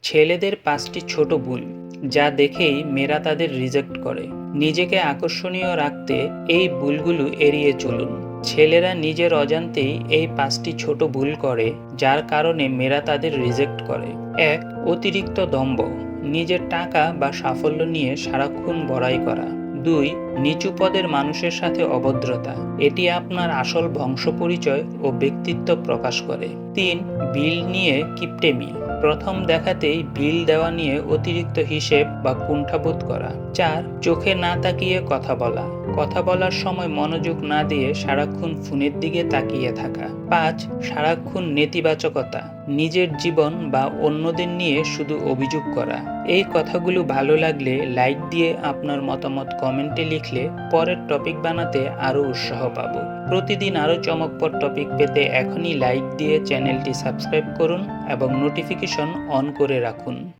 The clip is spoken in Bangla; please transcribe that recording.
ছেলেদের ৫টি ছোট ভুল যা দেখেই মেয়েরা তাদের রিজেক্ট করে। নিজেকে আকর্ষণীয় রাখতে এই ভুলগুলো এড়িয়ে চলুন। ছেলেরা নিজের অজান্তেই এই ৫টি ছোট ভুল করে যার কারণে মেয়েরা তাদের রিজেক্ট করে। ১. অতিরিক্ত দম্ভ, নিজের টাকা বা সাফল্য নিয়ে সারাক্ষণ বড়াই করা। ২. নিচু পদের মানুষের সাথে অভদ্রতা, এটি আপনার আসল বংশ পরিচয় ও ব্যক্তিত্ব প্রকাশ করে। ৩. বিল নিয়ে কিপটেমি, প্রথম দেখাতেই বিল দেওয়া নিয়ে অতিরিক্ত হিসেব বা কুণ্ঠাবোধ করা। ৪. চোখে না তাকিয়ে কথা বলার সময় মনোযোগ না দিয়ে সারাক্ষণ ফোনের দিকে তাকিয়ে থাকা। ৫. সারাক্ষণ নেতিবাচকতা, নিজের জীবন বা অন্যদের নিয়ে শুধু অভিযোগ করা। এই কথাগুলো ভালো লাগলে লাইক দিয়ে আপনার মতামত কমেন্টে লিখলে পরের টপিক বানাতে আরও উৎসাহ পাবো। প্রতিদিন আরও চমকপ্রদ টপিক পেতে এখনই লাইক দিয়ে চ্যানেলটি সাবস্ক্রাইব করুন এবং নোটিফিকেশন অন করে রাখুন।